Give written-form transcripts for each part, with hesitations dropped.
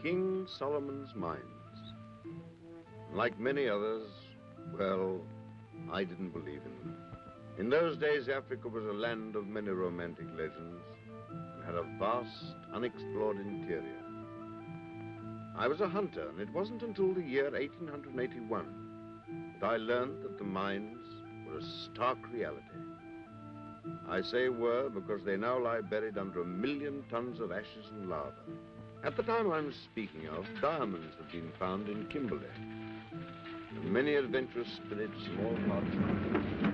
King Solomon's Mines. Like many others, well, I didn't believe in them. In those days, Africa was a land of many romantic legends and had a vast, unexplored interior. I was a hunter, and it wasn't until the year 1881 that I learned that the mines were a stark reality. I say were because they now lie buried under 1 million tons of ashes and lava. At the time I'm speaking of, diamonds have been found in Kimberley. And many adventurous spirits from all parts of the world.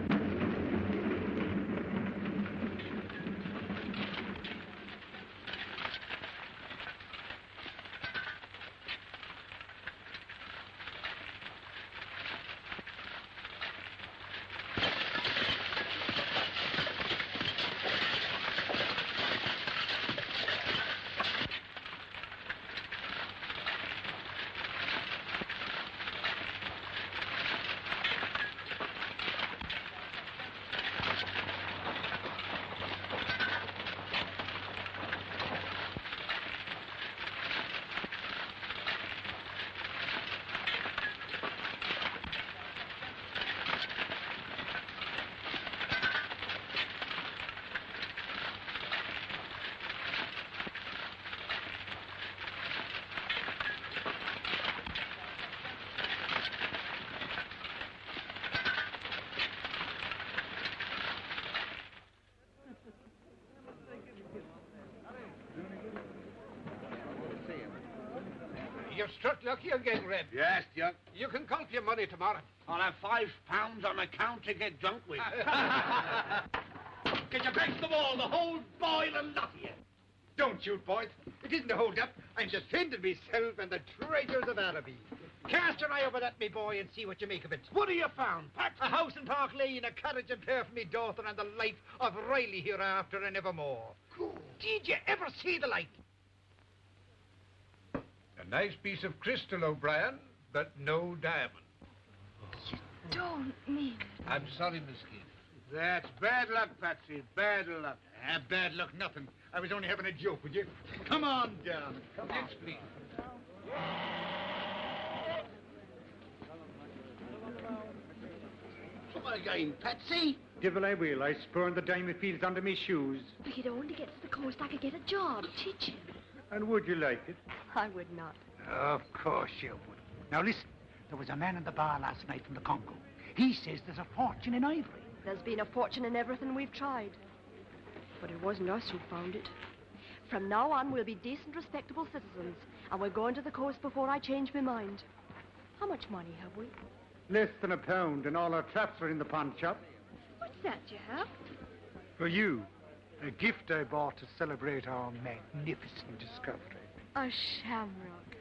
You've struck lucky again, Red. Yes, Jack. You can count your money tomorrow. I'll have £5 on account to get drunk with. Can you break the wall, the whole boil and lot of you? Don't shoot, boys. It isn't a hold-up. I'm defending myself and the traitors of Araby. Cast your eye over that, me boy, and see what you make of it. What have you found, Pat? A house in Park Lane, a carriage and pair for me daughter, and the life of Riley hereafter and evermore. Good. Did you ever see the like? A nice piece of crystal, O'Brien, but no diamond. You don't mean it. I'm sorry, Miss Kidd. That's bad luck, Patsy. Bad luck. Bad luck, nothing. I was only having a joke with you. Come on down. Come on. Next, please. What again, Patsy? Devil I will. I spurned the diamond fields under me shoes. If he'd only get to the coast, I could get a job teaching. And would you like it? I would not. Of course you would. Now listen, there was a man in the bar last night from the Congo. He says there's a fortune in ivory. There's been a fortune in everything we've tried. But it wasn't us who found it. From now on, we'll be decent, respectable citizens. And we're going to the coast before I change my mind. How much money have we? Less than £1, and all our traps are in the pawn shop. What's that you have? For you, a gift I bought to celebrate our magnificent discovery. A shamrock.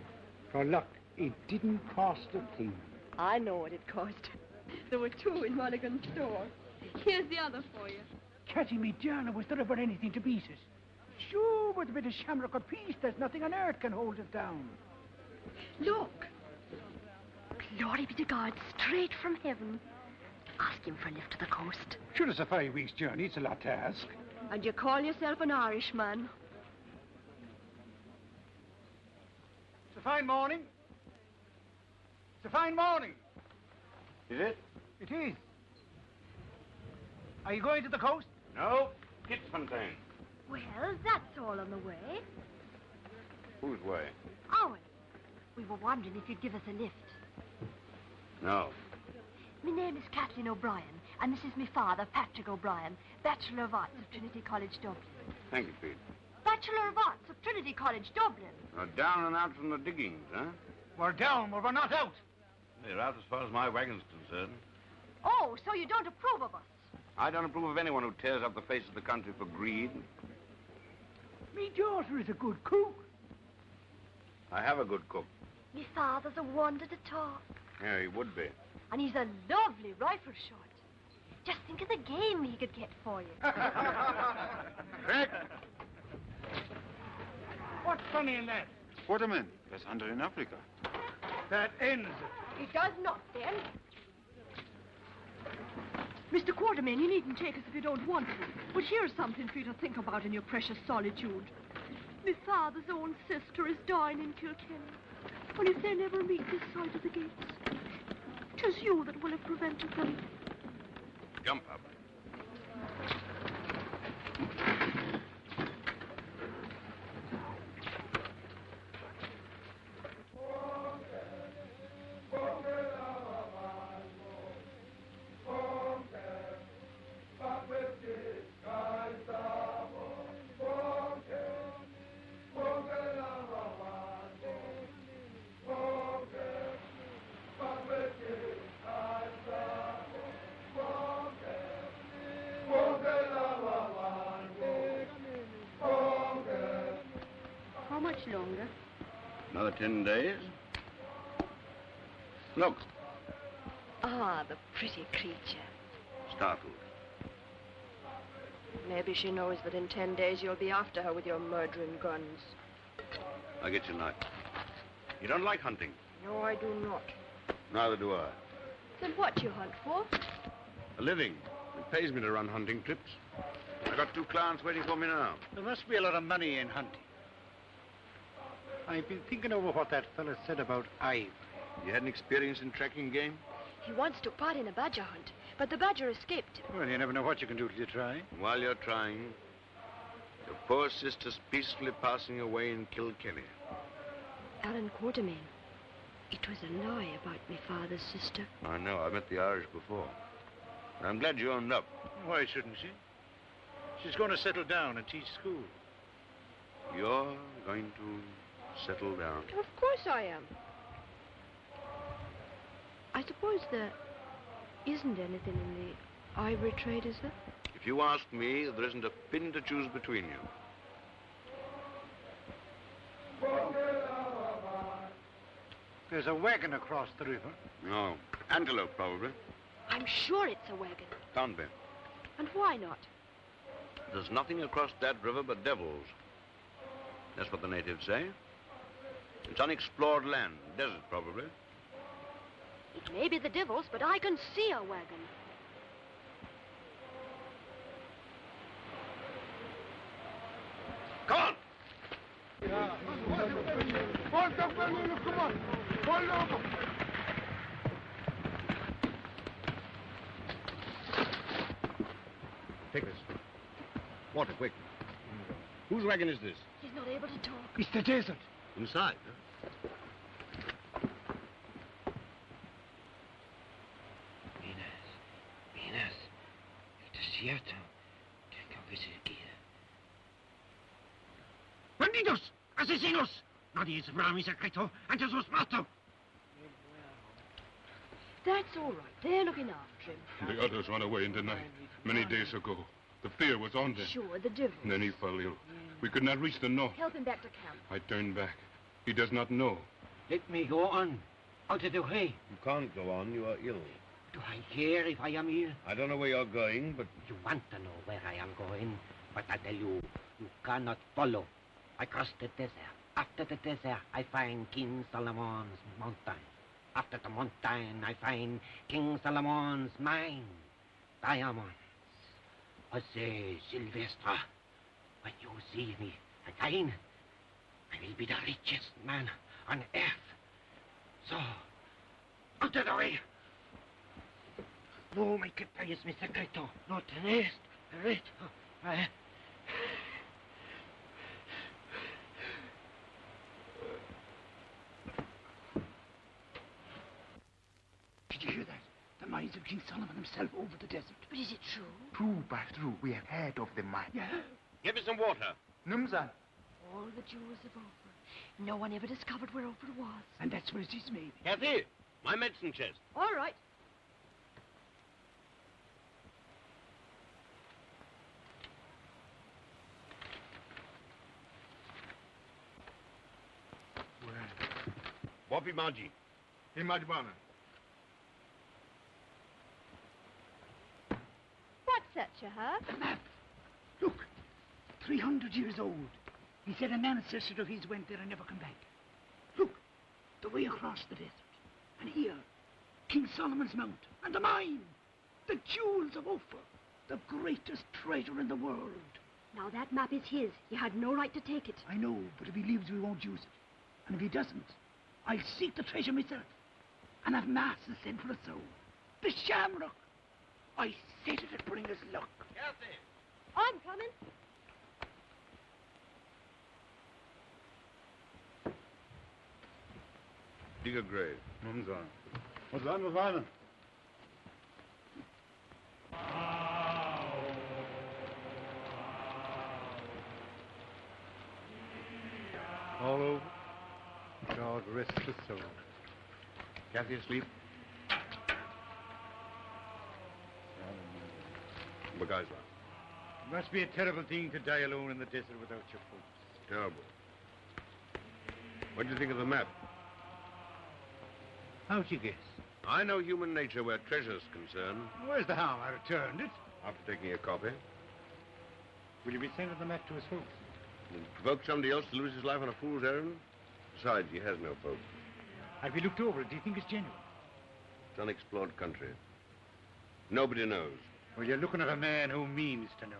For luck, it didn't cost a thing. I know what it cost. There were 2 in Mulligan's store. Here's the other for you. Catty me down, was there ever anything to beat it? Sure, with a bit of shamrock apiece, there's nothing on earth can hold it down. Look. Glory be to God, straight from heaven. Ask him for a lift to the coast. Sure, it's a 5 weeks' journey. It's a lot to ask. And you call yourself an Irishman? It's a fine morning. It's a fine morning. Is it? It is. Are you going to the coast? No. Kitfontein. Well, that's all on the way. Whose way? Ours. We were wondering if you'd give us a lift. No. My name is Kathleen O'Brien, and this is my father, Patrick O'Brien, Bachelor of Arts of Trinity College, Dublin. Thank you, Pete. Bachelor of Arts of Trinity College, Dublin. Down and out from the diggings, huh? We're down, but we're not out. They're out as far as my wagon's concerned. Oh, so you don't approve of us? I don't approve of anyone who tears up the face of the country for greed. Me daughter is a good cook. I have a good cook. Me father's a wonder to talk. Yeah, he would be. And he's a lovely rifle shot. Just think of the game he could get for you. Rick! What's funny in that? Waterman, that's hunter in Africa. That ends it. It does not, then. Mr. Quartermain, you needn't take us if you don't want to. But here's something for you to think about in your precious solitude. My father's own sister is dying in Kilkenny. And if they never meet this side of the gates, 'tis you that will have prevented them. Jump up. How much longer? Another 10 days. Look, Ah, the pretty creature. startled. Maybe she knows that in 10 days you'll be after her with your murdering guns. I get your knife. You don't like hunting? No, I do not. Neither do I. Then what do you hunt for? A living. It pays me to run hunting trips. I got 2 clients waiting for me now. There must be a lot of money in hunting. I've been thinking over what that fellow said about ivory. You had an experience in tracking game? He once took part in a badger hunt, but the badger escaped him. Well, you never know what you can do till you try. While you're trying, your poor sister's peacefully passing away in Kilkenny. Alan Quartermain, it was a lie about my father's sister. I know. I met the Irish before. I'm glad you owned up. Why shouldn't she? She's going to settle down and teach school. You're going to settle down. Of course I am. I suppose there isn't anything in the ivory trade, is there? If you ask me, there isn't a pin to choose between you. There's a wagon across the river. No. Antelope, probably. I'm sure it's a wagon. Can't be. And why not? There's nothing across that river but devils. That's what the natives say. It's unexplored land. Desert, probably. It may be the devil's, but I can see a wagon. Come on! Take this. Water, quick. Whose wagon is this? He's not able to talk. It's the desert. Inside, huh? Minas, el desierto. Tengo que seguir. ¡Bandidos! ¡Asesinos! Nadie sabrá mi secreto antes os mato. That's all right. They're looking after him. The others ran away in the night, many days ago. The fear was on them. Sure, the devil. And then he fell ill. We could not reach the north. Help him back to camp. I turned back. He does not know. Let me go on. Out of the way. You can't go on. You are ill. Do I care if I am ill? I don't know where you're going, but... You want to know where I am going, but I tell you, you cannot follow. I cross the desert. After the desert, I find King Solomon's mountain. After the mountain, I find King Solomon's mine. Diamonds. Jose Silvestre. When you see me again, I will be the richest man on earth. So, out of the way. No me quites mi secreto. No tenés derecho. Did you hear that? The mines of King Solomon himself over the desert. But is it true? True by true, we have heard of the mine. Yeah. Give me some water. Numza. All the jewels of Ophir. No one ever discovered where Ophir was. And that's where it is, maybe. Kathy, my medicine chest. All right. Bobby Margie. Imadbana. What's that you have? The map. Look. 300 years old. He said an ancestor of his went there and never come back. Look. The way across the desert. And here. King Solomon's Mount. And the mine. The jewels of Ophir. The greatest treasure in the world. Now, that map is his. He had no right to take it. I know, but if he leaves, we won't use it. And if he doesn't, I'll seek the treasure myself. And have mass is sent for a soul. The shamrock. I said it'd bring us luck. Kathy! I'm coming. Dig a grave. Nun sein. Was sollen wir weinen? All over. God rest his soul. Kathy asleep? Bagajla. It must be a terrible thing to die alone in the desert without your folks. Terrible. What do you think of the map? How'd you guess? I know human nature where treasure's concerned. Where's the harm? I returned it. After taking a copy. Will you be sending the map to his folks? And provoke somebody else to lose his life on a fool's errand? Besides, he has no folks. Have you looked over it? Do you think it's genuine? It's unexplored country. Nobody knows. Well, you're looking at a man who means to know.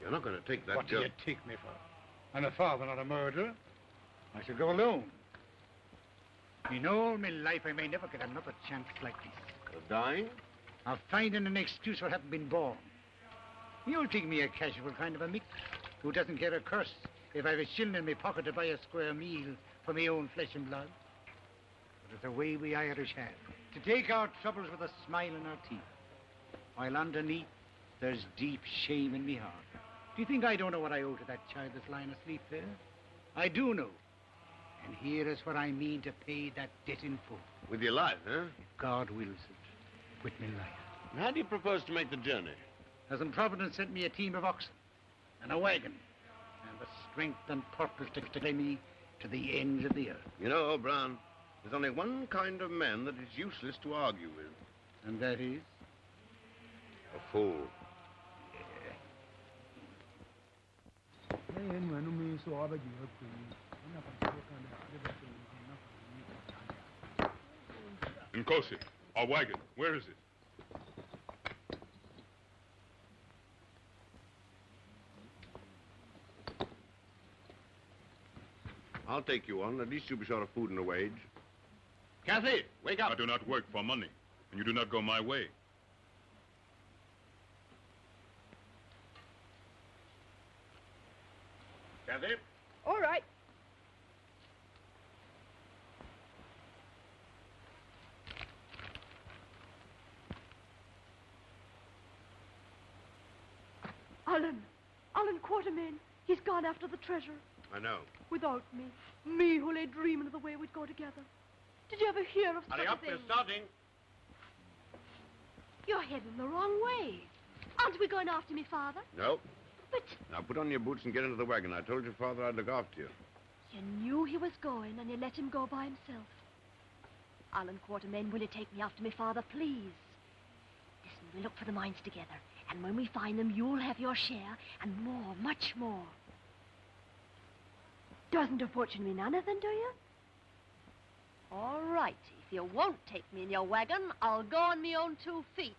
You're not going to take that What do job. you take me for? I'm a father, not a murderer. I shall go alone. In all my life, I may never get another chance like this. Of dying? Of finding an excuse for having been born. You'll think me a casual kind of a mick who doesn't care a curse if I've a shilling in my pocket to buy a square meal for my own flesh and blood. But it's the way we Irish have. To take our troubles with a smile in our teeth. While underneath, there's deep shame in me heart. Do you think I don't know what I owe to that child that's lying asleep there? I do know. And here is what I mean to pay that debt in full. With your life, huh? If God wills it, with me life. And how do you propose to make the journey? Hasn't Providence sent me a team of oxen and a wagon and the strength and purpose to carry me to the ends of the earth? You know, O'Brien, there's only one kind of man that is useless to argue with. And that is? A fool. Nkosi, our wagon, where is it? I'll take you on. At least you'll be short of food and a wage. Kathy, wake up. I do not work for money, and you do not go my way. Kathy? All right. Alan Quartermain. He's gone after the treasure. I know. Without me. Me who lay dreaming of the way we'd go together. Did you ever hear of such Hurry a up, thing? we're starting. You're heading the wrong way. Aren't we going after me, Father? No. But Now put on your boots and get into the wagon. I told your father I'd look after you. you knew he was going and you let him go by himself. Alan Quartermain, will you take me after me, Father, please? Listen, we'll look for the mines together. And when we find them, you'll have your share and more, much more. Doesn't a fortune mean anything, do you? All right. If you won't take me in your wagon, I'll go on my own 2 feet.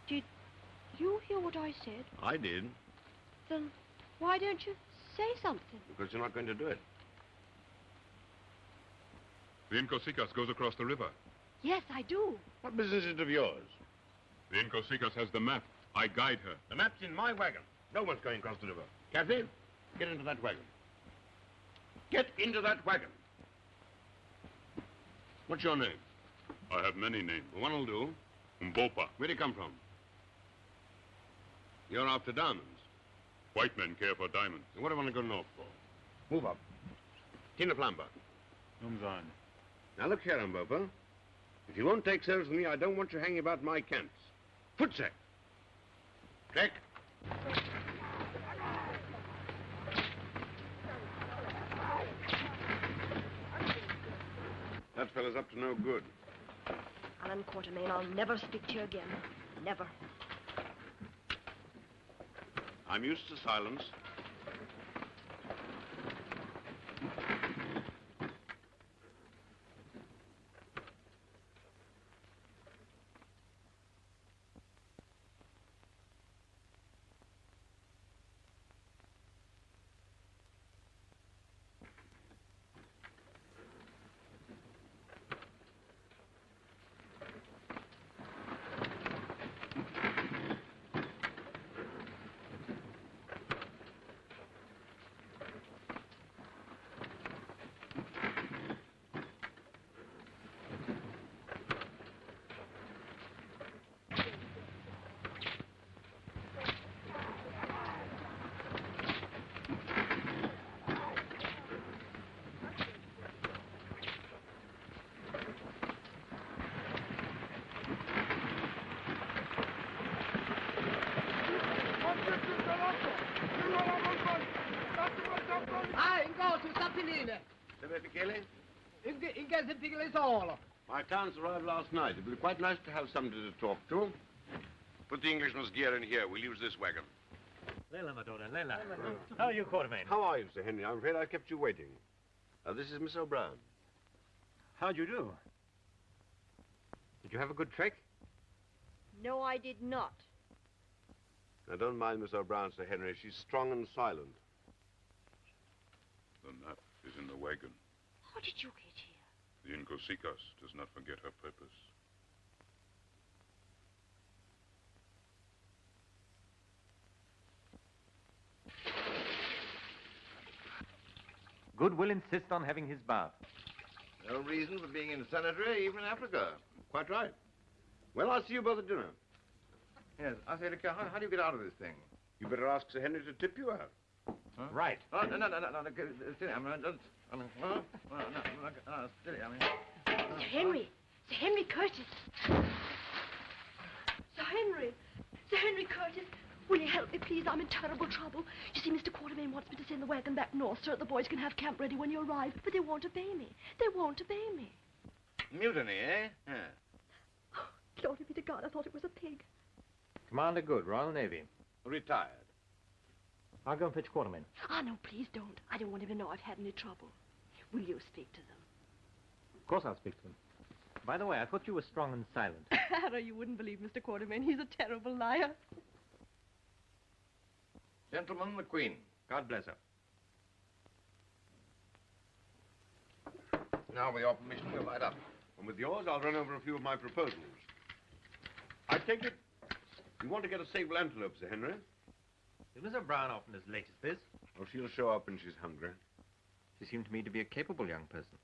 Did you hear what I said? I did. Then why don't you say something? Because you're not going to do it. The Incosikas goes across the river. Yes, I do. What business is it of yours? The Incosikas has the map. I guide her. The map's in my wagon. No one's going across the river. Kathy, get into that wagon. Get into that wagon. What's your name? I have many names. Well, one'll do. Mbopa. Where'd you come from? You're after diamonds. White men care for diamonds. And what do I want to go north for? Move up. Tina Flamba. Nun sein. Now look here, Mbopa. If you won't take service with me, I don't want you hanging about my camps. Footsack. Check. That fellow's up to no good. Alan Quartermain, I'll never speak to you again. Never. I'm used to silence. Piccole. Sebe Piccole? Inga se Piccole solo. My clients arrived last night. It would be quite nice to have somebody to talk to. Put the Englishman's gear in here. We'll use this wagon. Lela, Madonna, Lela. How are you, Quartermain? How are you, Sir Henry? I'm afraid I kept you waiting. This is Miss O'Brien. How'd you do? Did you have a good trek? No, I did not. Now, don't mind Miss O'Brien, Sir Henry. She's strong and silent. The map is in the wagon. How did you get here? The Inkosikas does not forget her purpose. Good will insist on having his bath. No reason for being in sanitary, even in Africa. Quite right. Well, I'll see you both at dinner. Yes, I say, look here, how do you get out of this thing? You better ask Sir Henry to tip you out. Huh? Right. Oh, no, steady, steady, Sir Henry! Sir Henry Curtis! Sir Henry Curtis! Will you help me, please? I'm in terrible trouble. You see, Mr. Quartermain wants me to send the wagon back north so that the boys can have camp ready when you arrive, but they won't obey me. They won't obey me. Mutiny, eh? Yeah. Oh, glory be to God, I thought it was a pig. Commander Good, Royal Navy. Retired. I'll go and fetch Quartermain. Ah, no, please don't. I don't want him to know I've had any trouble. Will you speak to them? Of course I'll speak to them. By the way, I thought you were strong and silent. Harry, you wouldn't believe Mr. Quartermain. He's a terrible liar. Gentlemen, the Queen. God bless her. Now, with your permission, we'll light up. And with yours, I'll run over a few of my proposals. I take it you want to get a sable antelope, Sir Henry? Is Miss O'Brien often as late as this? Oh, she'll show up when she's hungry. She seemed to me to be a capable young person.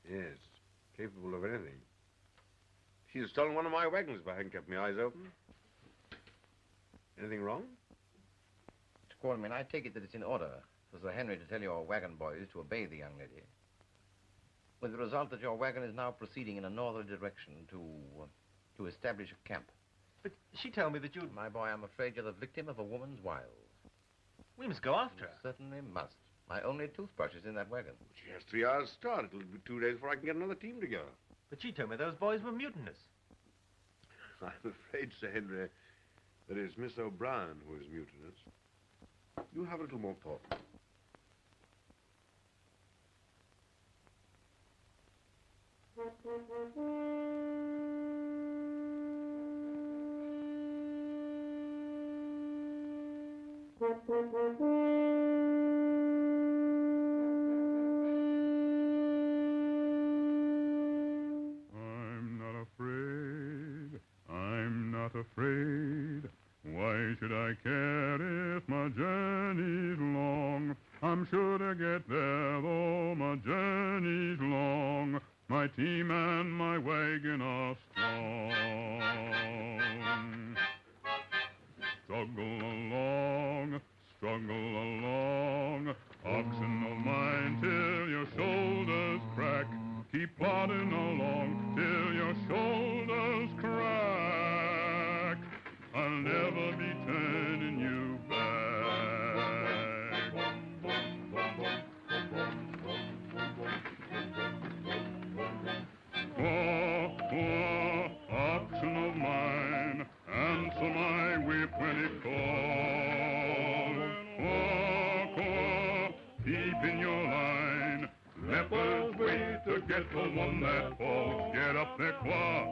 Yes. Capable of anything. She'd have stolen one of my wagons if I hadn't kept my eyes open. Anything wrong? Mr. Quartermain, I take it that it's in order for Sir Henry to tell your wagon boys to obey the young lady. With the result that your wagon is now proceeding in a northerly direction to establish a camp. But she told me that you'd... My boy, I'm afraid you're the victim of a woman's wiles. We must go after her. Certainly must. My only toothbrush is in that wagon. She has 3 hours start. It'll be 2 days before I can get another team together. But she told me those boys were mutinous. I'm afraid, Sir Henry, that it's Miss O'Brien who is mutinous. You have a little more thought. I'm not afraid. Why should I care if my journey's long? I'm sure to get there though my journey's long. My team and my wagon are strong. Struggle along, oxen of mine till your shoulders crack. Keep plodding along till your shoulders crack. I'll never be turning you back. Quaw, quaw, oxen of mine, answer my whip when it calls. Quaw, quaw, keep in your line. Lepers wait to get the one that falls. Get up there, quaw,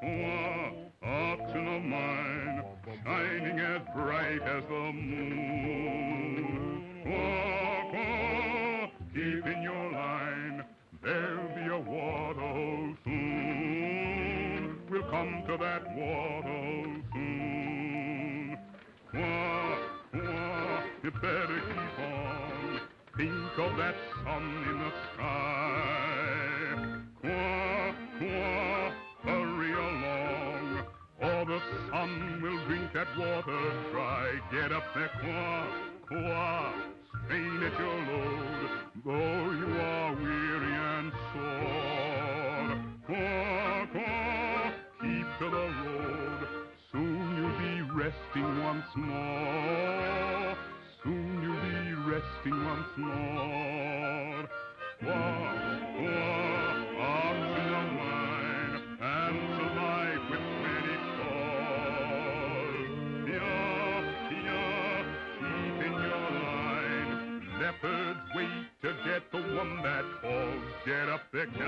quaw, oxen of mine, shining as bright as the moon. Quaw, quaw, keep in your line. There'll be a waterhole soon. We'll come to that waterhole soon. Quaw, quaw, you better keep on. Think of that sun in the sky. Quaw, quaw, hurry along, or the sun will drink that water dry. Get up there, quaw, quaw, strain at your load, though you are weary and sore. Quaw, quaw, keep to the road, soon you'll be resting once more. Soon you'll be resting once more. oxen of mine, answer my whip when it calls. Keep in your line. Leopards wait to get the one that falls. Get up there, oxen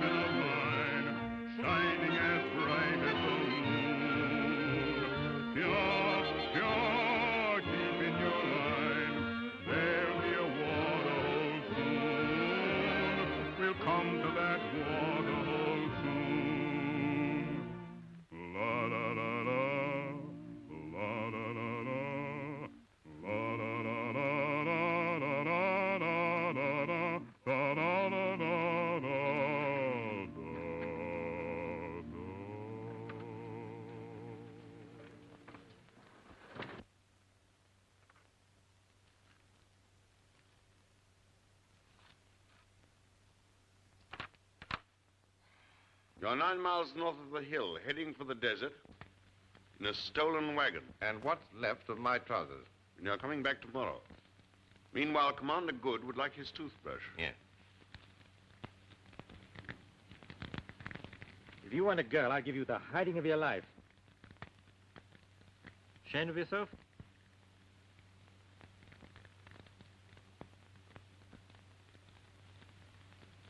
of mine, shining as bright as the moon. Keep in your line. There'll be a waterhole soon. We'll come to that waterhole soon. La la la la, la la la la, la la la la la la la la la la la la la. You're 9 miles north of the hill, heading for the desert in a stolen wagon. And what's left of my trousers? And you're coming back tomorrow. Meanwhile, Commander Good would like his toothbrush. Yeah. If you want a girl, I'll give you the hiding of your life. Ashamed of yourself?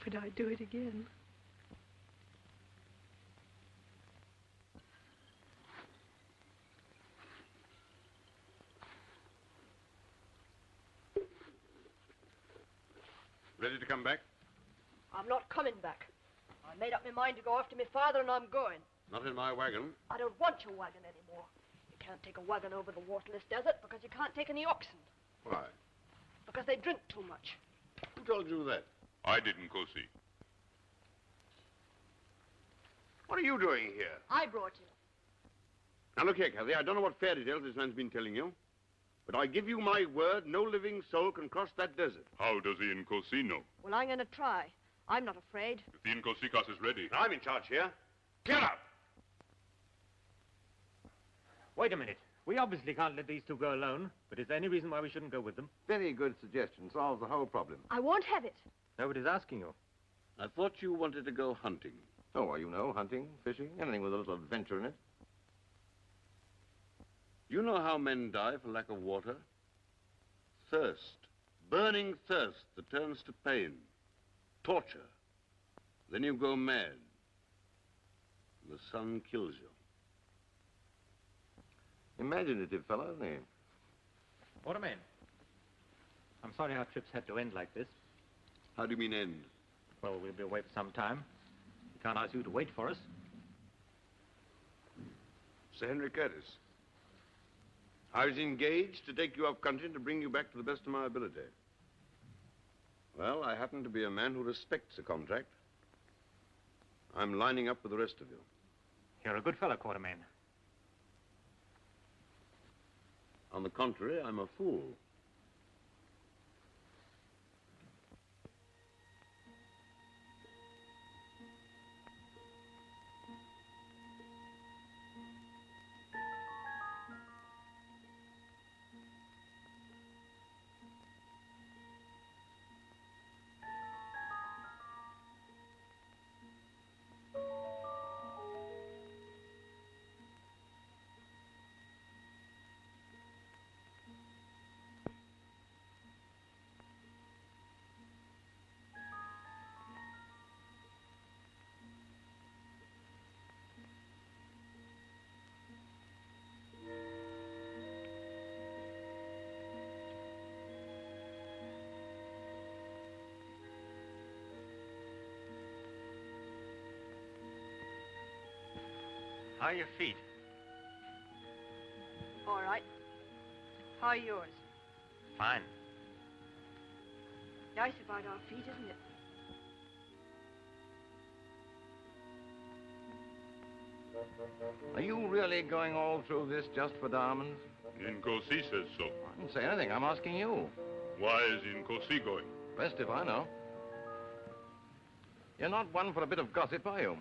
Could I do it again? Ready to come back? I'm not coming back. I made up my mind to go after my father, and I'm going. Not in my wagon. I don't want your wagon anymore. You can't take a wagon over the waterless desert because you can't take any oxen. Why? Because they drink too much. Who told you that? I didn't go see. What are you doing here? I brought you. Now, look here, Kathy. I don't know what fairy tales this man's been telling you, but I give you my word, no living soul can cross that desert. How does the Nkosi know? Well, I'm going to try. I'm not afraid. If the Nkosikas is ready. I'm in charge here. Get up! Wait a minute. We obviously can't let these two go alone, but is there any reason why we shouldn't go with them? Very good suggestion. Solves the whole problem. I won't have it. Nobody's asking you. I thought you wanted to go hunting. Oh, well, you know, hunting, fishing, anything with a little adventure in it. You know how men die for lack of water? Thirst. Burning thirst that turns to pain. Torture. Then you go mad. The sun kills you. Imaginative fellow, isn't he? Waterman. I'm sorry our trips had to end like this. How do you mean end? Well, we'll be away for some time. We can't ask you to wait for us. Sir Henry Curtis. I was engaged to take you up country and to bring you back to the best of my ability. Well, I happen to be a man who respects a contract. I'm lining up with the rest of you. You're a good fellow, Quartermain. On the contrary, I'm a fool. How are your feet? All right. How are yours? Fine. Nice about our feet, isn't it? Are you really going all through this just for diamonds? Nkosi says so. I didn't say anything. I'm asking you. Why is Nkosi going? Best if I know. You're not one for a bit of gossip, are you?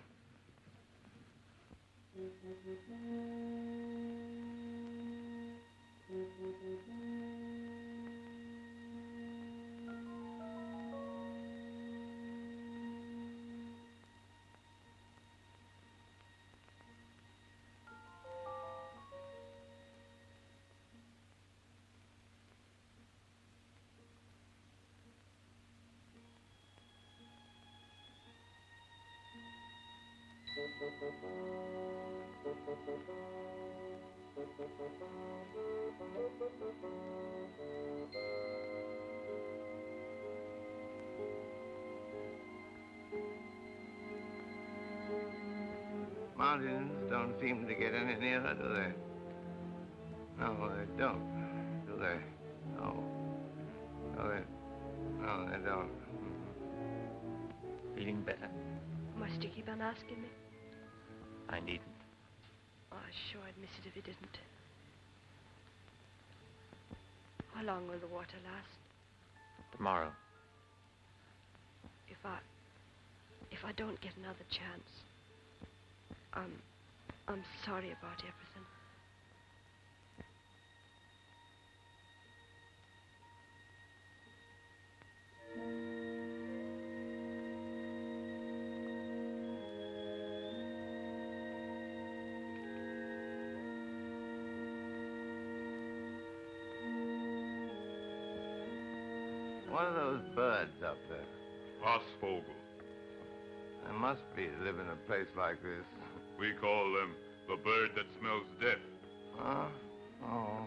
Mountains don't seem to get any nearer, do they? No, they don't, do they? No. No, they don't. Feeling better? Must you keep on asking me? I needn't. Oh, sure, I'd miss it if you didn't. How long will the water last? Tomorrow. If I don't get another chance, I'm sorry about everything. What are those birds up there? Hausvogel. They must be live in a place like this. We call them the bird that smells death. Huh? Oh.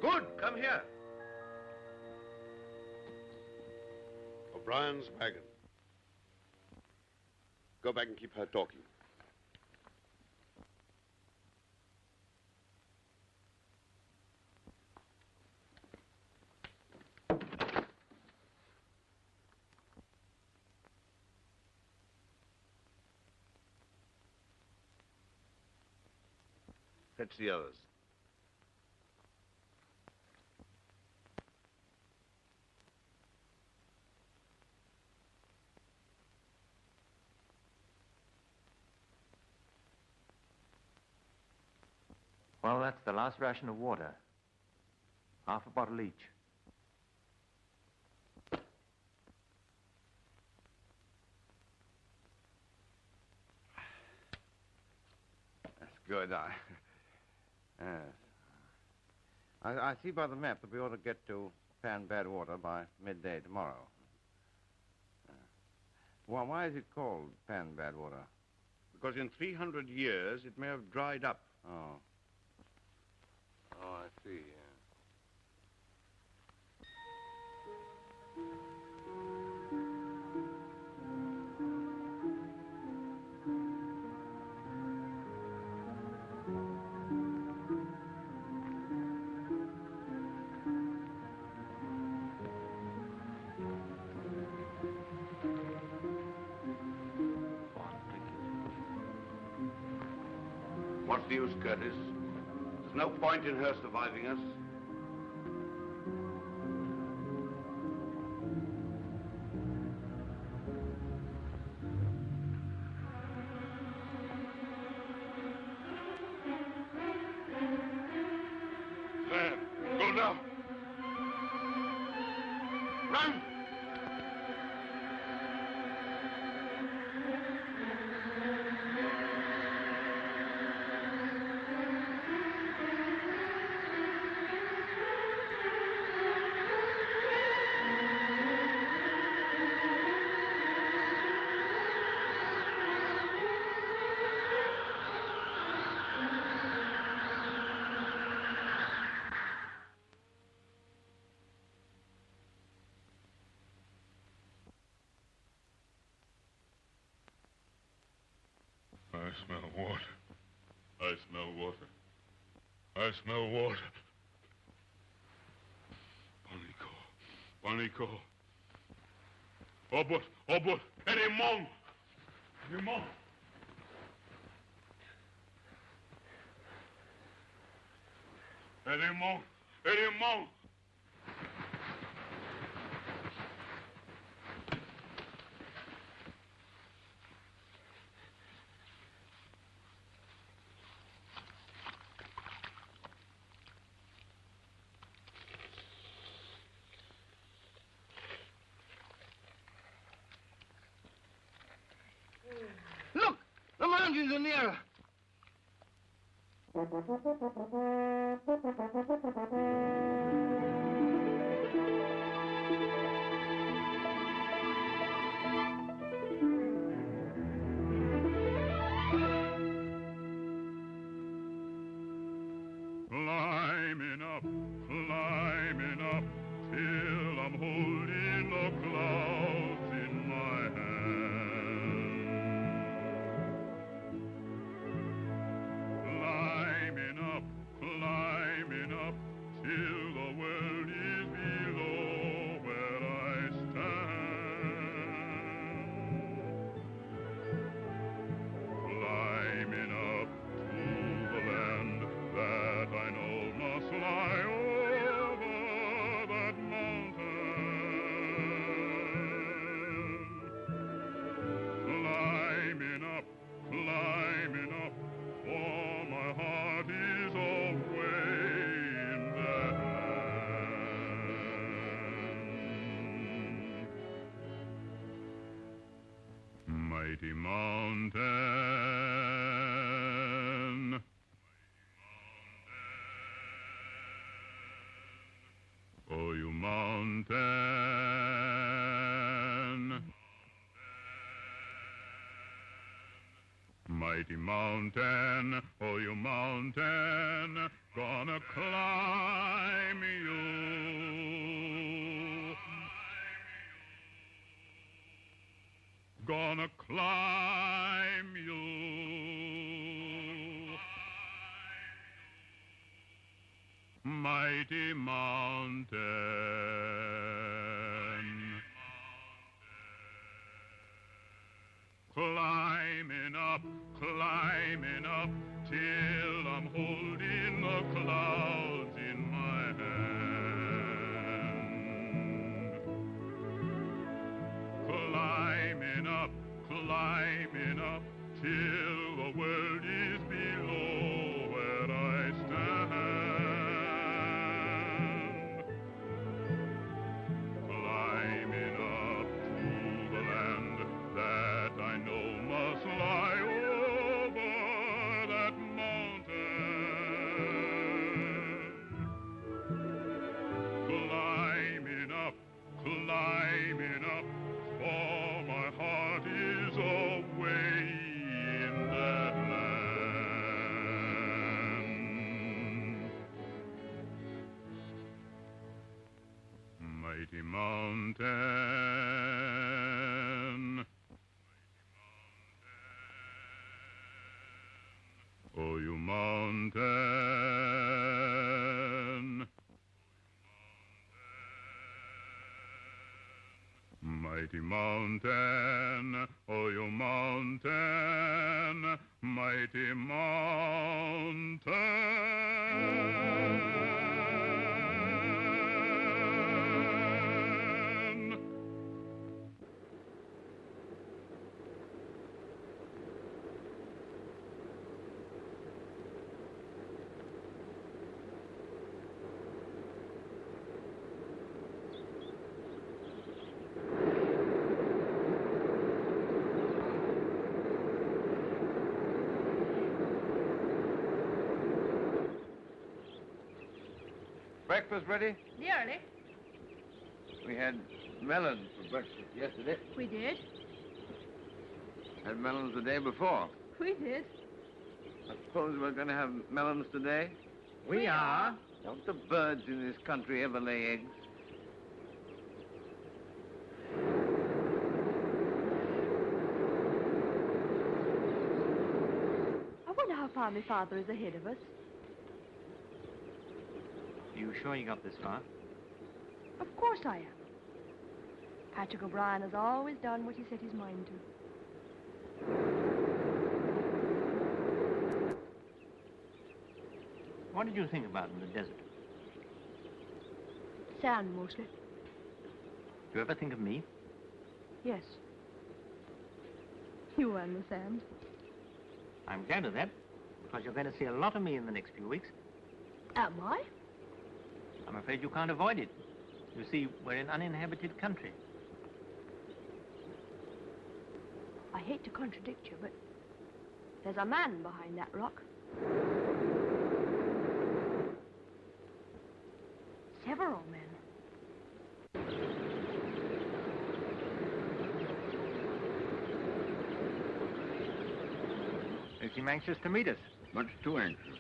Good, come here. O'Brien's wagon. Go back and keep her talking. Fetch the others. Well, that's the last ration of water. Half a bottle each. That's good. Yes. I see by the map that we ought to get to Pan Bad Water by midday tomorrow. Well, why is it called Pan Bad Water? Because in 300 years, it may have dried up. Oh. Oh, I see, yeah. What's the use, Curtis? There's no point in her surviving us. Sam, go now. Run! I smell water. I smell water. I smell water. Panico. Obot. Erimon. Erimon. Look! The mountains are nearer. Climbing up, till I'm holding the clouds in my hand. Climbing up, till the world is below where I stand. Climbing up to the land that I know must lie over that mountain. Climbing up, for my heart is away in that land. Mighty mountain, oh, you mountain, mighty mountain, oh, you mountain, gonna climb you. Gonna climb you. Mighty mountain, climbing up, till I'm holding the clouds in my hand. Climbing up, till the world is below where I stand. Climbing up to the land that I know must lie over that mountain. Climbing up, for my heart is away in that land. Mighty mountain, oh, you mountain, mighty mountain, oh, you mountain, mighty mountain. Breakfast ready? Nearly. We had melons for breakfast yesterday. We did. Had melons the day before. We did. I suppose we're going to have melons today? We are. Don't the birds in this country ever lay eggs? I wonder how far my father is ahead of us. Are you sure you got this far? Of course I am. Patrick O'Brien has always done what he set his mind to. What did you think about in the desert? Sand, mostly. Do you ever think of me? Yes. You and the sand. I'm glad of that, because you're going to see a lot of me in the next few weeks. Am I? I'm afraid you can't avoid it. You see, we're in uninhabited country. I hate to contradict you, but there's a man behind that rock. You seem anxious to meet us. Much too anxious.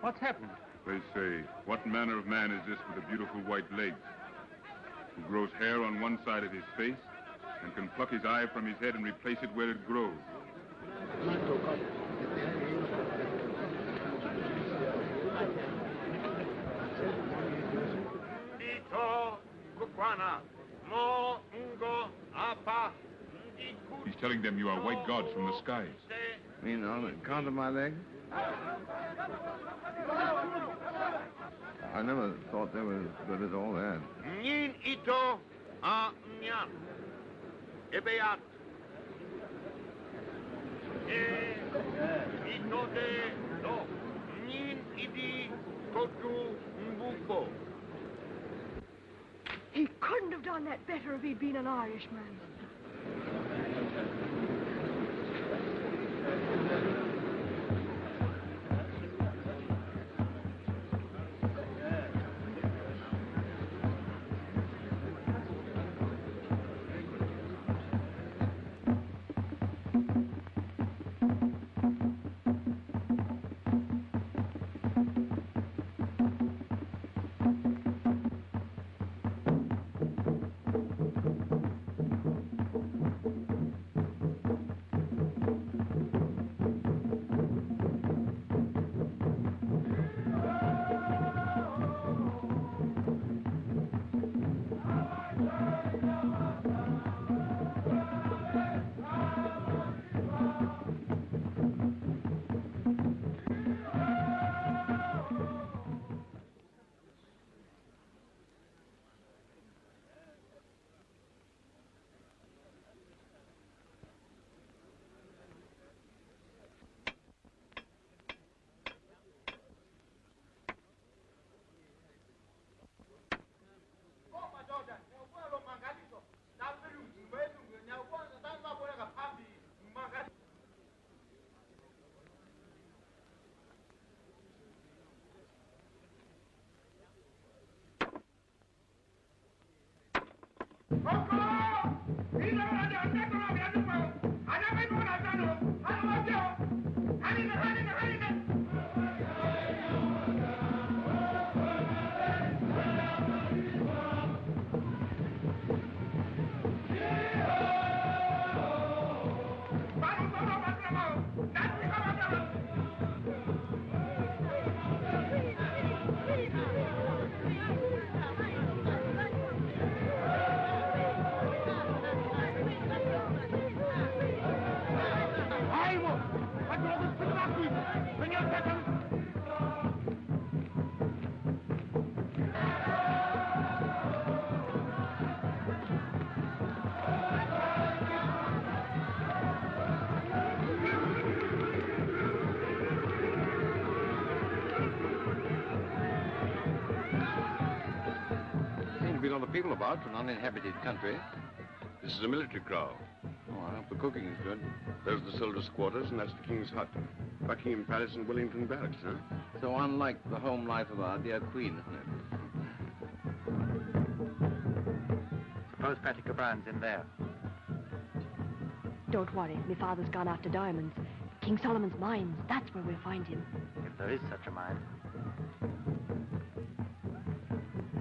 What's happened? They say, what manner of man is this with the beautiful white legs, who grows hair on one side of his face and can pluck his eye from his head and replace it where it grows? He's telling them you are white gods from the skies. You know, the count of my legs? I never thought they were as good as all that. Nyin ito a nyan. Ebeat. Ito de do. Nyin idi kotu mbuko. He couldn't have done that better if he'd been an Irishman. All the people about, an uninhabited country. This is a military kraal. Oh, I hope the cooking is good. Those are the soldiers' quarters, and that's the King's hut. Buckingham Palace and Wellington Barracks, huh? So unlike the home life of our dear Queen, isn't it? Suppose Patrick O'Brien's in there. Don't worry, my father's gone after diamonds. King Solomon's mines, that's where we'll find him. If there is such a mine.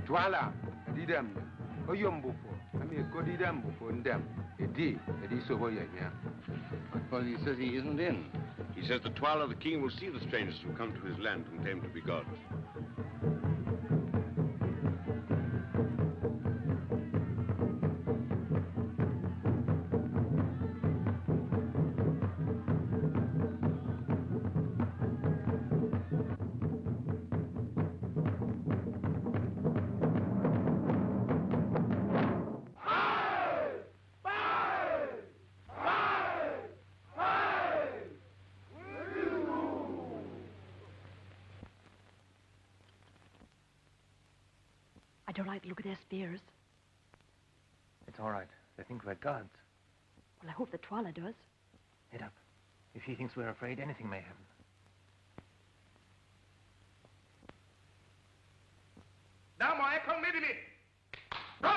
Twala, Didam, Oyumbufo. I mean, go Didam before them. It is over here. Well, he says he isn't in. He says the Twala, the king, will see the strangers who come to his land and claim to be gods. don't like to look at their spears. It's all right. They think we're gods. Well, I hope that Twala does. Head up. If he thinks we're afraid, anything may happen. Now, my come with me. Run!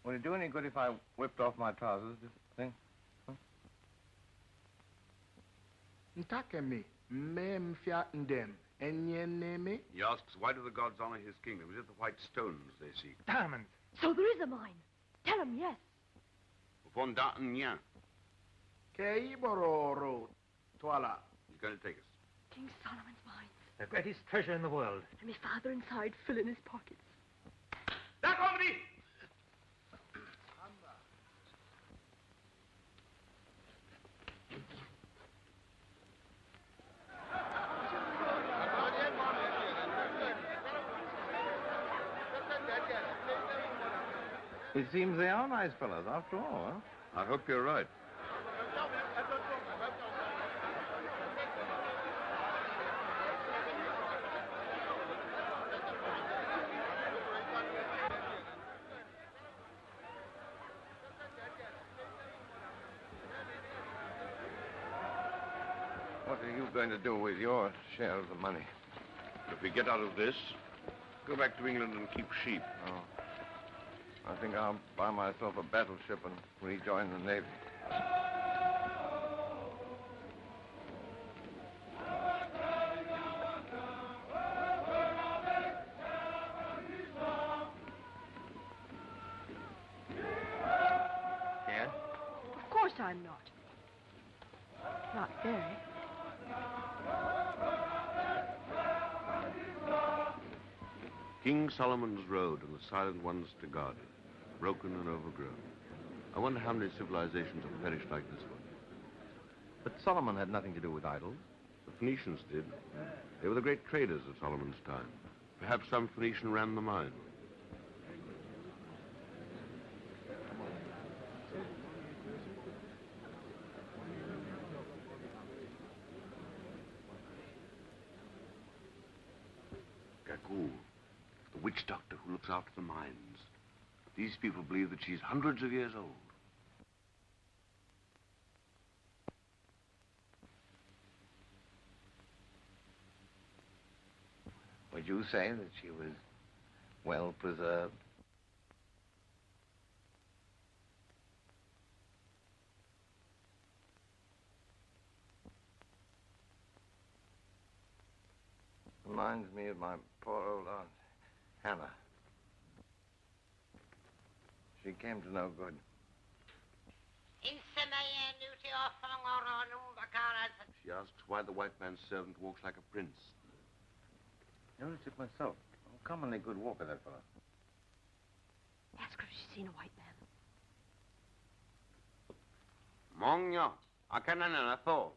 Would it do any good if I whipped off my trousers, do you think? Ntakemi, mem fiatin dem, enye He asks, why do the gods honor his kingdom? Is it the white stones they seek? Diamonds. So there is a mine. Tell him yes. Fonda'nya. Kei bororo, Twala. He's going to take us. King Solomon's mine. The greatest treasure in the world. And my father inside filling his pockets. Now, come with me. It seems they are nice fellows, after all, huh? I hope you're right. What are you going to do with your share of the money? If we get out of this, go back to England and keep sheep. Oh. I think I'll buy myself a battleship and rejoin the Navy. Yes? Of course I'm not. Not very. King Solomon's road and the silent ones to guard it, broken and overgrown. I wonder how many civilizations have perished like this one. But Solomon had nothing to do with idols. The Phoenicians did. They were the great traders of Solomon's time. Perhaps some Phoenician ran the mine. Gagu, the witch doctor who looks after the mines. These people believe that she's hundreds of years old. Would you say that she was well preserved? Reminds me of my poor old aunt, Hannah. She came to no good. She asks why the white man's servant walks like a prince. Noticed it myself. Uncommonly good walker, that fellow. Ask her if she's seen a white man. Mongyo, akanana tho,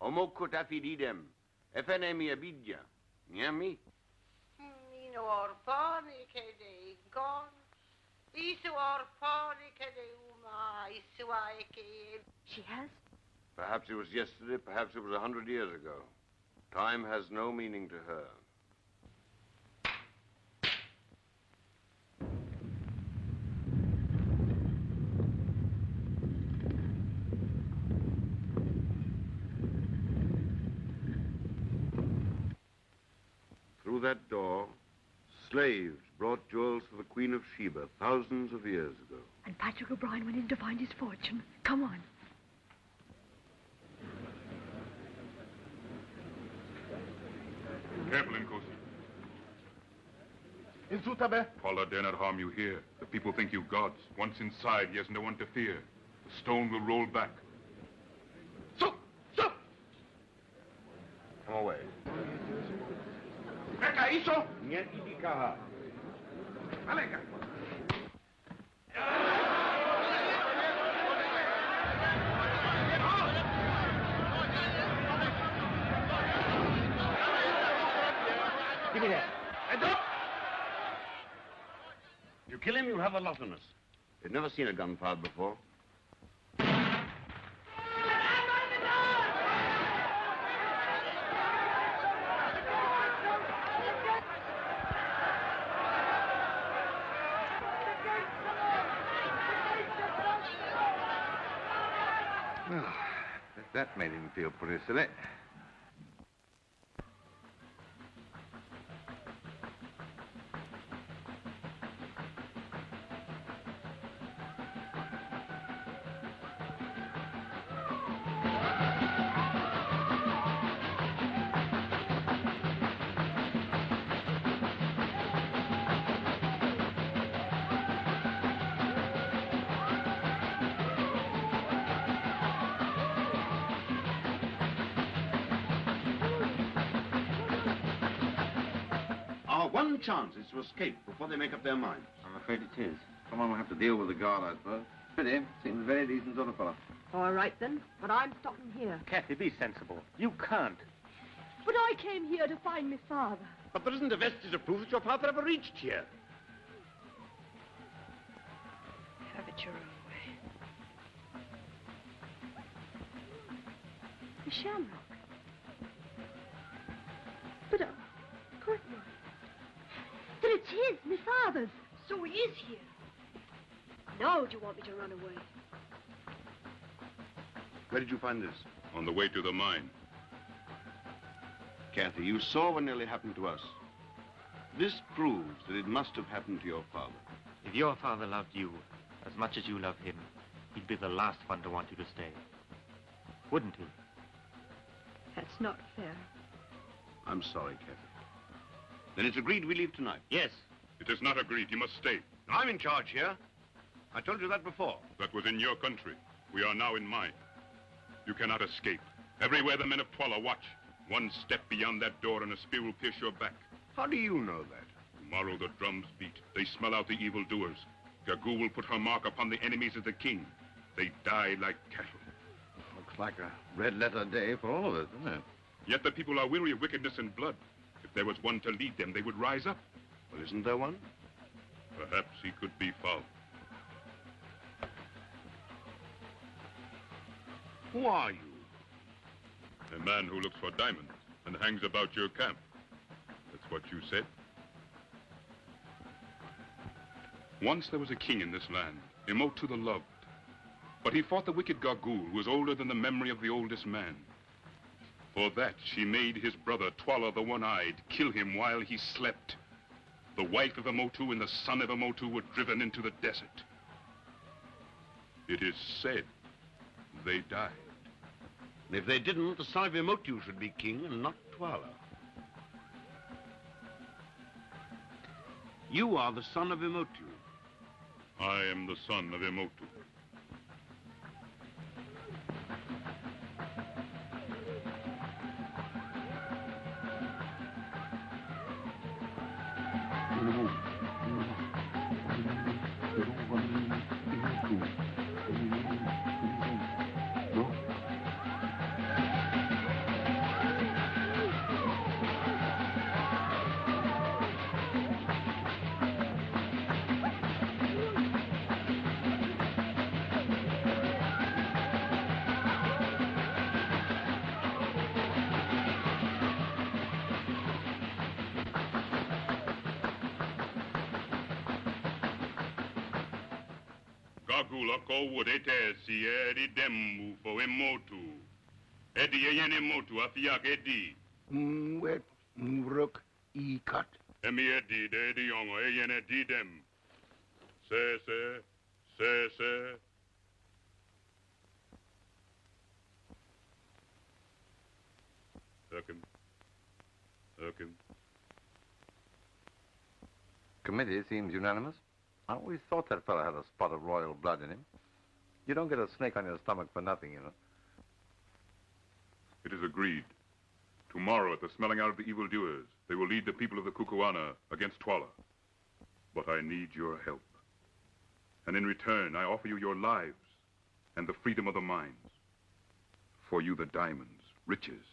omokut afididem, efenemi abidja, nyami. Nino orpani kede gon, isu orpani kede uma, isu aike. She has? Perhaps it was yesterday, perhaps it was 100 years ago. Time has no meaning to her. Through that door, slaves brought jewels for the Queen of Sheba thousands of years ago. And Patrick O'Brien went in to find his fortune. Come on. Careful, Nkosi. In Sutabe? Paula dare not harm you here. The people think you gods. Once inside, he has no one to fear. The stone will roll back. Stop! Come away. Eka iso! Alega. Give me that. Heads up! You kill him, you'll have a lot on us. They've never seen a gun fired before. Well, that made him feel pretty silly. Our one chance is to escape before they make up their minds. I'm afraid it is. Someone will have to deal with the guard, I suppose. Pretty. Seems a very decent sort of fellow. All right, then. But I'm stopping here. Kathy, be sensible. You can't. But I came here to find my father. But there isn't a vestige of proof that your father ever reached here. Have it your own way. The shamrock. But, Courtney. But it's his, my father's. So he is here. Now do you want me to run away? Where did you find this? On the way to the mine. Kathy, you saw what nearly happened to us. This proves that it must have happened to your father. If your father loved you as much as you love him, he'd be the last one to want you to stay. Wouldn't he? That's not fair. I'm sorry, Kathy. Then it's agreed we leave tonight. Yes. It is not agreed. You must stay. I'm in charge here. I told you that before. That was in your country. We are now in mine. You cannot escape. Everywhere the men of Twala watch. One step beyond that door and a spear will pierce your back. How do you know that? Tomorrow the drums beat. They smell out the evildoers. Gagu will put her mark upon the enemies of the king. They die like cattle. Looks like a red letter day for all of us, doesn't it? Yet the people are weary of wickedness and blood. If there was one to lead them, they would rise up. Well, isn't there one? Perhaps he could be found. Who are you? A man who looks for diamonds and hangs about your camp. That's what you said. Once there was a king in this land, Imotu the Loved. But he fought the wicked Gagool, who was older than the memory of the oldest man. For that, she made his brother, Twala the One-Eyed, kill him while he slept. The wife of Imotu and the son of Imotu were driven into the desert. It is said they died. And if they didn't, the son of Imotu should be king and not Twala. You are the son of Imotu. I am the son of Imotu. Gagulako would etesi edi demu for Imotu. Edi yen Imotu afiak edi. Wet, rook, cut. Emi edi de edi yongo yen edi dem. Se. Erkin. Committee seems unanimous. I always thought that fellow had a spot of royal blood in him. You don't get a snake on your stomach for nothing, you know. It is agreed. Tomorrow, at the smelling out of the evildoers, they will lead the people of the Kukuana against Twala. But I need your help. And in return, I offer you your lives and the freedom of the mines. For you, the diamonds, riches.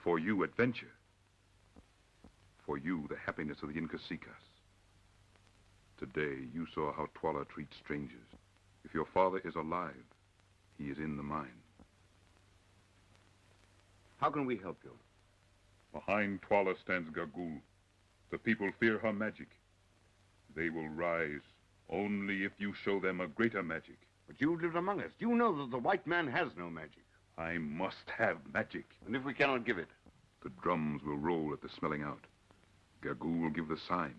For you, adventure. For you, the happiness of the Incasicas. Today, you saw how Twala treats strangers. If your father is alive, he is in the mine. How can we help you? Behind Twala stands Gagul. The people fear her magic. They will rise only if you show them a greater magic. But you've lived among us. You know that the white man has no magic. I must have magic. And if we cannot give it? The drums will roll at the smelling out. Gagul will give the sign.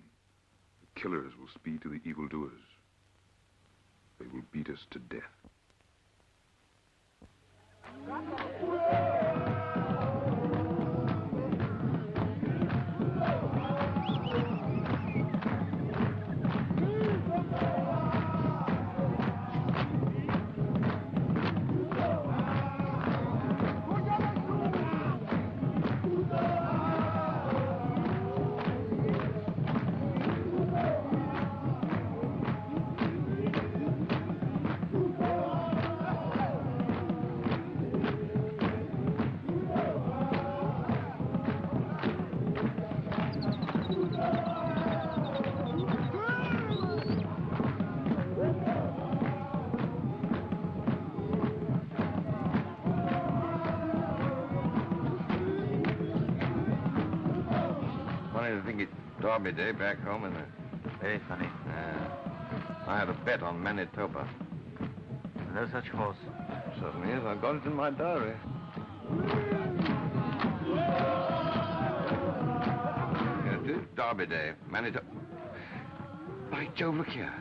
The killers will speed to the evildoers. They will beat us to death. Derby Day back home in the... Very funny. I had a bet on Manitoba. No such horse. Certainly is. I've got it in my diary. Here it is. Derby Day. Manitoba. By Jove, look here.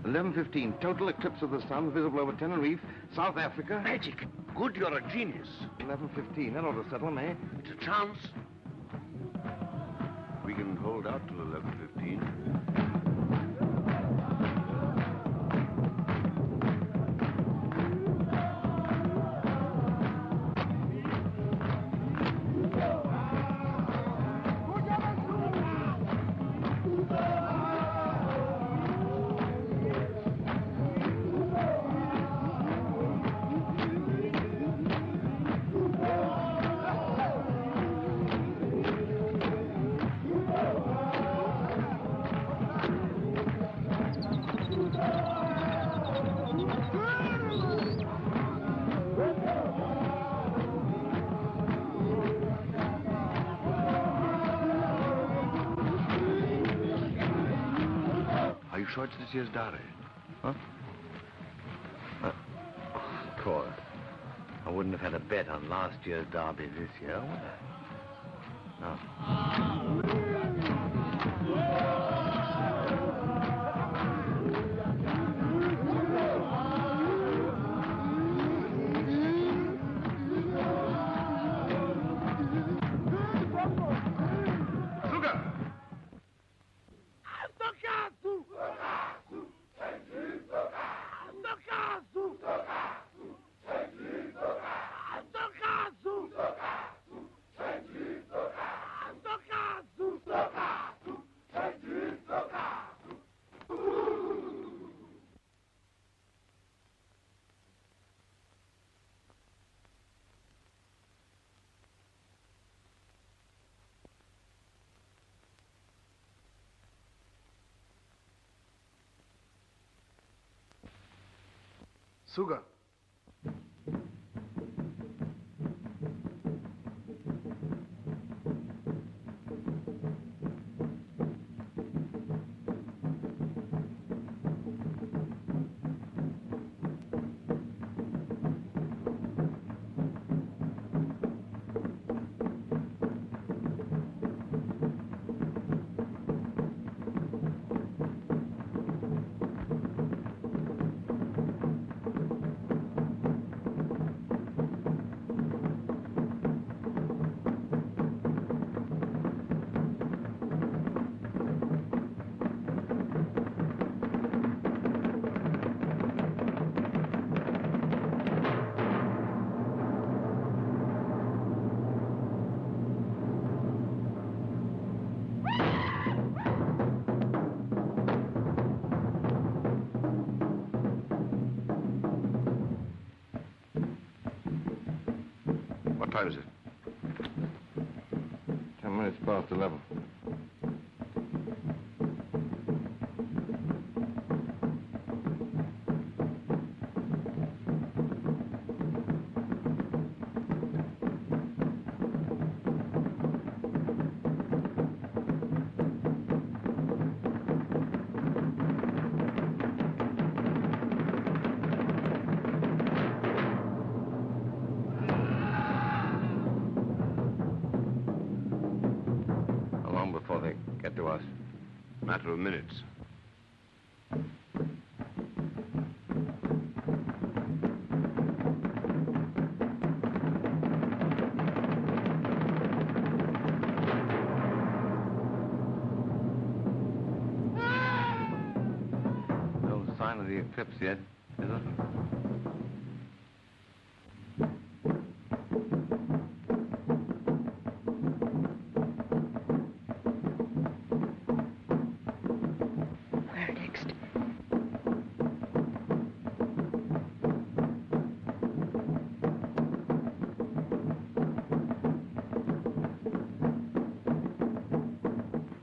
11:15. Total eclipse of the sun visible over Tenerife, South Africa. Magic. Good, you're a genius. 11:15. That ought to settle them, eh? It's a chance. We can hold out till 11:15. Are you sure it's this year's Derby? Huh? Of course. I wouldn't have had a bet on last year's Derby this year, would I? No. Sugar. time is it? 10 minutes past 11. How long before they get to us? Matter of minutes. No sign of the eclipse yet, is there? Where next?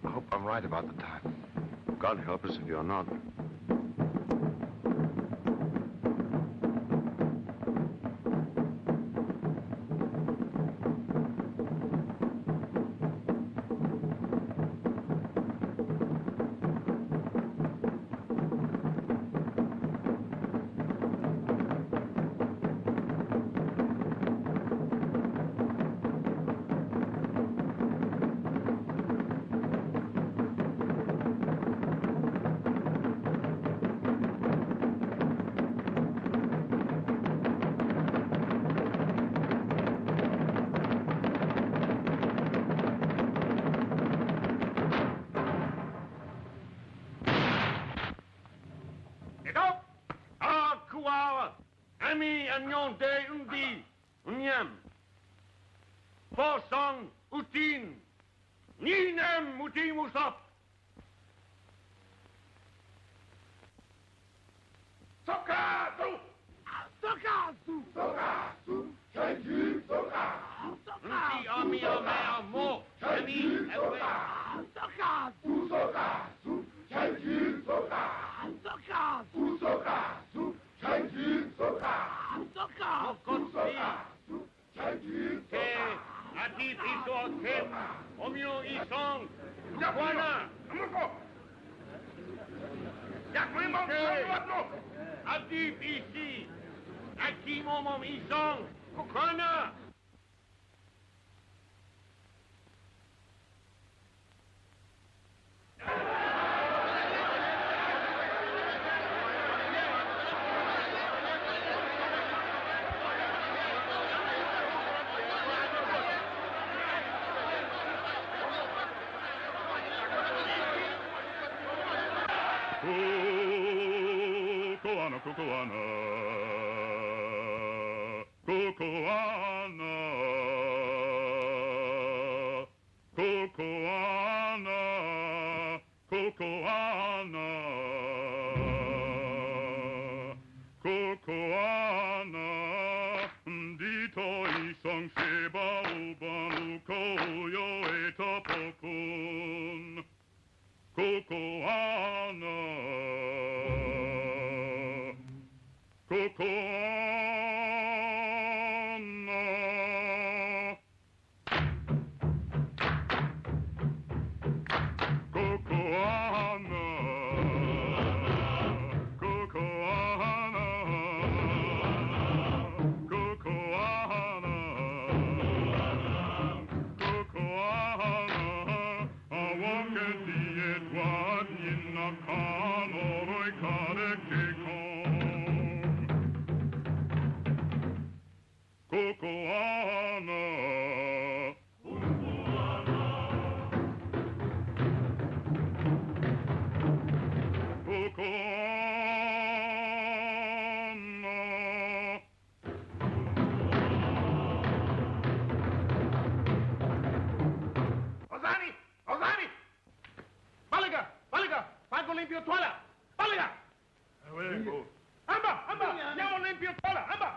I hope I'm right about the time. God help us if you're not. Ami anyon de undi, unyam. Forsan utin. Ninem utimusap. Sokasu! Sokasu! Sokasu! Changi Sokasu! Undi ami amo. Ami ewe. Sokasu! Sokasu! Changi Sokasu! Sokasu! Sokasu! Changi Sokasu! Sokasu! Sokasu! Changi Sokasu! Adit iso akem. Omyo isong. Yakwana! Amuko! Yakwimong salwatno! Adit isi. Akimomom isong. Kukwana! Kukoana, kukoana. Kukoana. Kukoana. Kukoana. Kukoana. Dito isang sheba ubanu koyo etapokun. Kukoana. Kukoana. Kukoana. Kukoana. Kukoana. Kukoana. Awaketi etwad inna kanoroi karekekon. Kukoana. Kukoana. Ozani! Ozani! Baliga! Baliga! Pago limpio toala! Baliga! Amba! Amba! Andiamo limpio toala! Amba!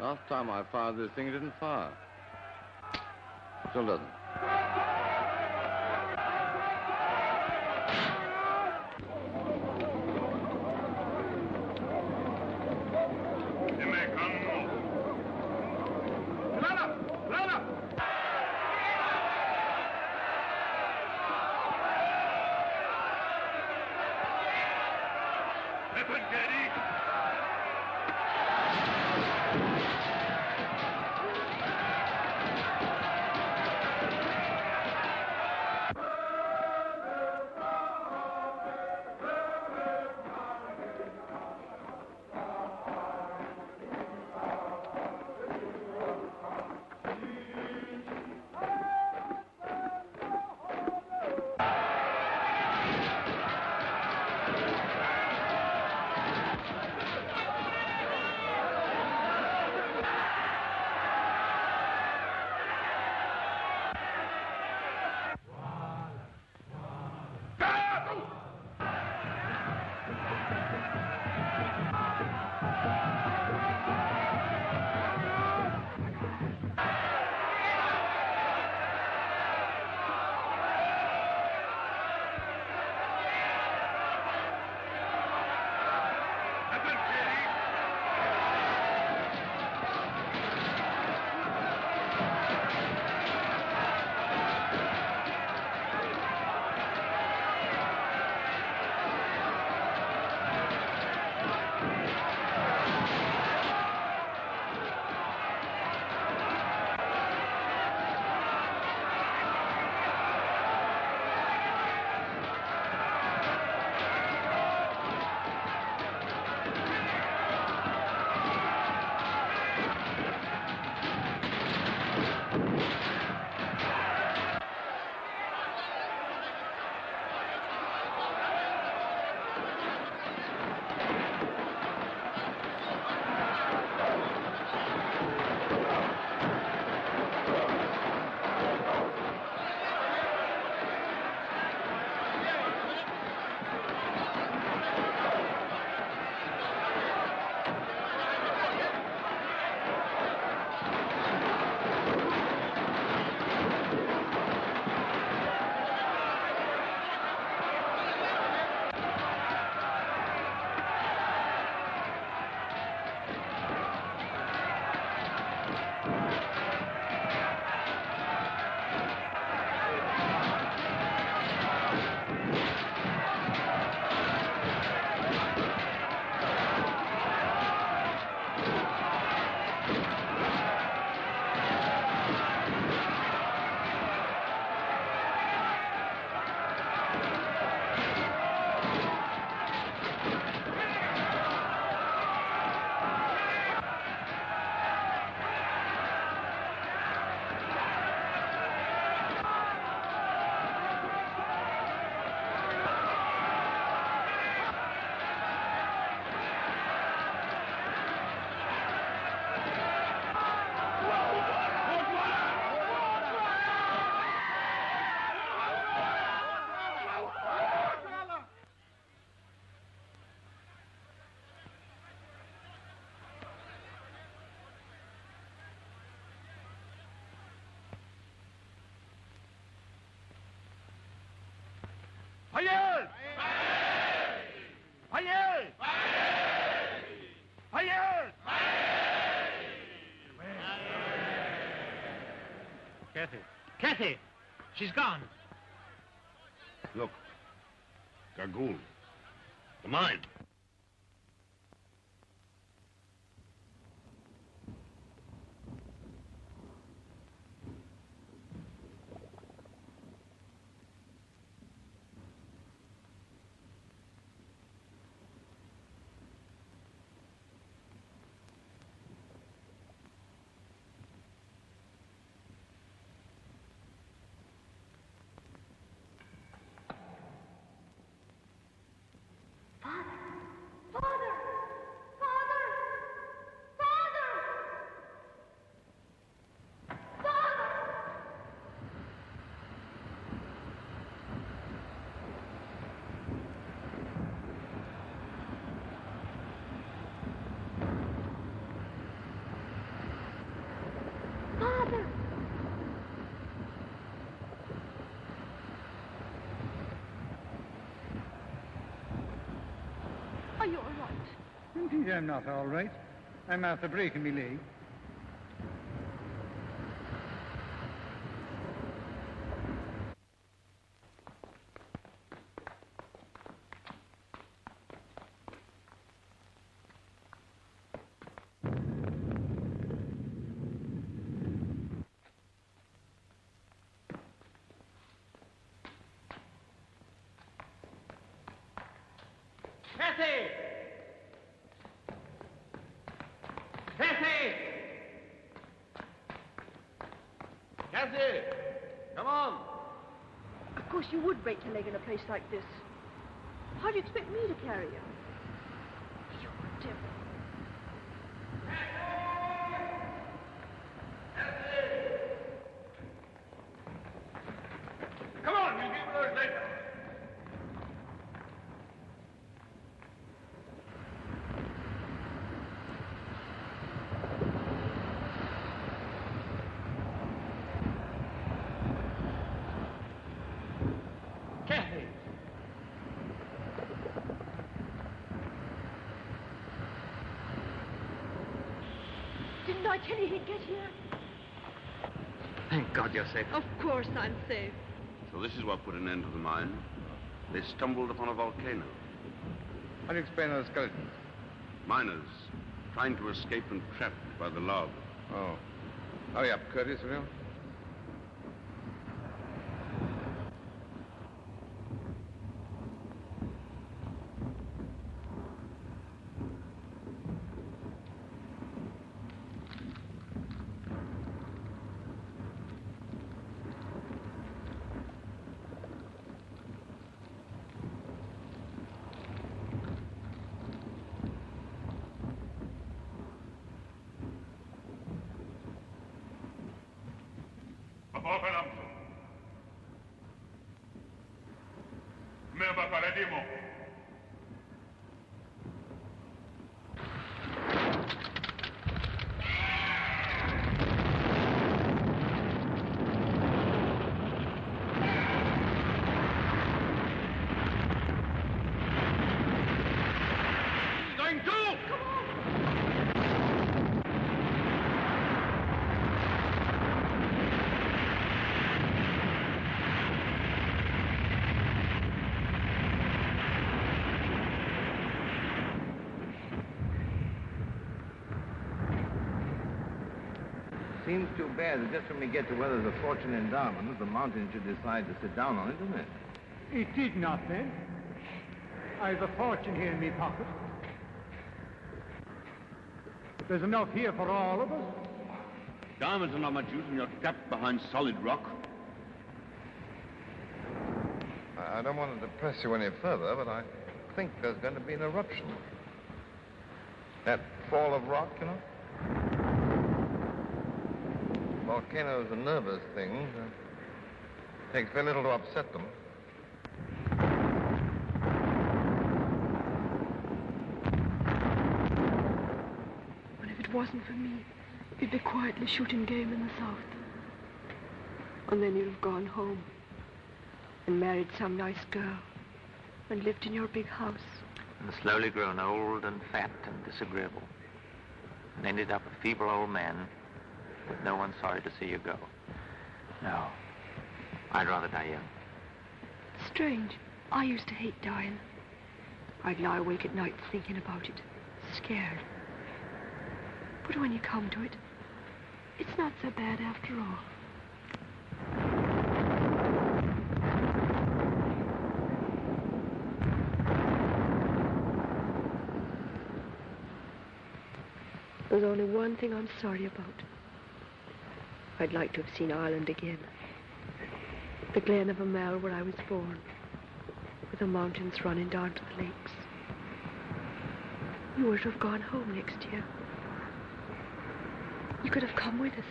Last time I fired this thing, it didn't fire. Still doesn't. Hayır! Hayır! Hayır! Kathy. Kathy! She's gone. Look. Gagool. The mine. Father. you all right? Indeed, I'm not all right. I'm after breaking my leg. Cassie! Cassie! Cassie! Come on! Of course you would break your leg in a place like this. How do you expect me to carry you? You devil. Come on, we'll be with us later. Kathy! Didn't I tell you he'd get here? Thank God you're safe. Of course I'm safe. So this is what put an end to the mine. They stumbled upon a volcano. How do you explain those skeletons? Miners trying to escape and trapped by the lava. Oh. Hurry up, Curtis, will you? Apocalypse. Me bakaredimo. Going to! Come on! Seems too bad that just when we get to where there's a fortune in diamonds, the mountain should decide to sit down on it, doesn't it? It did not, then. I've a fortune here in my pocket. There's enough here for all of us. Diamonds are not much use when you're trapped behind solid rock. I don't want to depress you any further, but I think there's going to be an eruption. That fall of rock, you know? Volcanoes are nervous things. Takes very little to upset them. But if it wasn't for me, you'd be quietly shooting game in the south. And then you'd have gone home and married some nice girl and lived in your big house. And slowly grown old and fat and disagreeable. And ended up a feeble old man with no one sorry to see you go. No, I'd rather die young. Strange. I used to hate dying. I'd lie awake at night thinking about it, scared. But when you come to it, it's not so bad after all. There's only one thing I'm sorry about. I'd like to have seen Ireland again. The glen of Amel where I was born, with the mountains running down to the lakes. You were to have gone home next year. You could have come with us.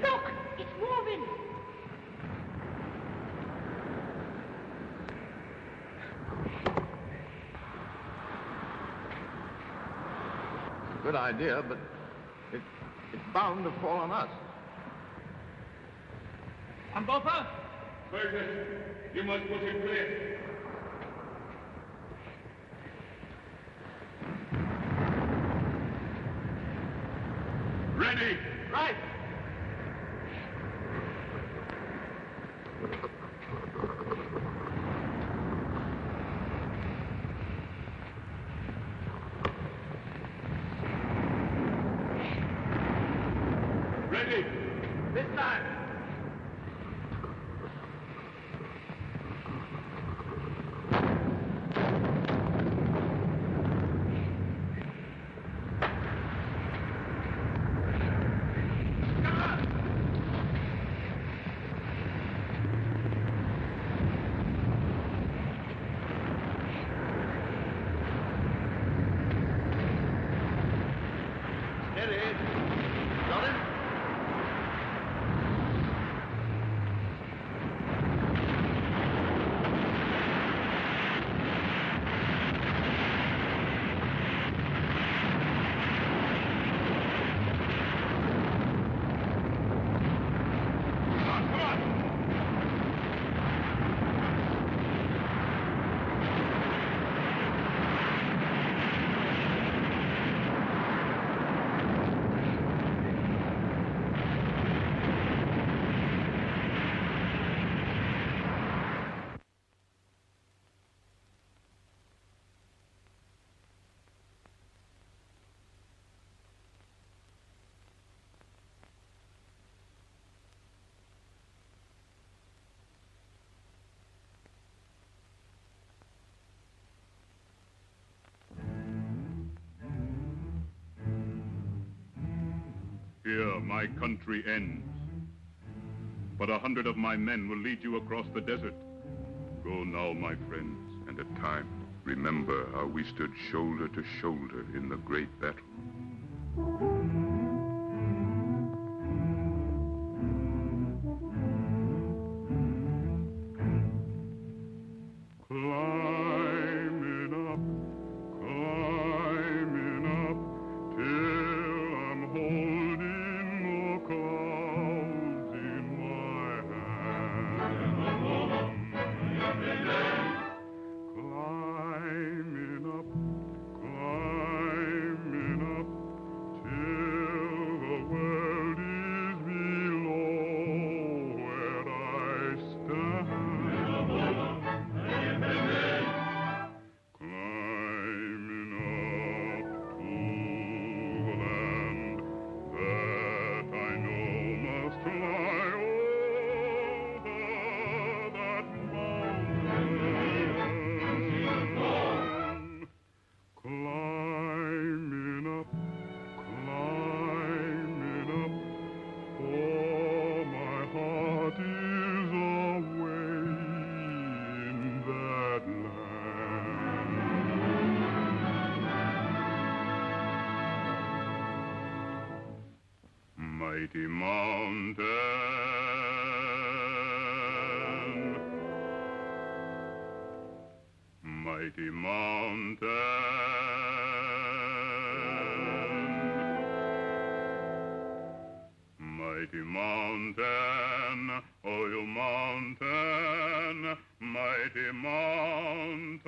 Look! It's moving! Good idea, but it's bound to fall on us. Ambopa? Burgess, you must put in place. Ready? Right. Ready? This time. Steady. Got it? Here my country ends. But 100 of my men will lead you across the desert. Go now, my friends, and at time, remember how we stood shoulder to shoulder in the great battle. Climbing up, till I'm holding the clouds in my hand. Climbing up, till the world is below where I stand. Climbing up to the land that I know must lie over that mountain. Climbing up, for my heart is away in that land. Mighty mountain, mighty mountain, mighty mountain, oh you mountain, mighty mountain.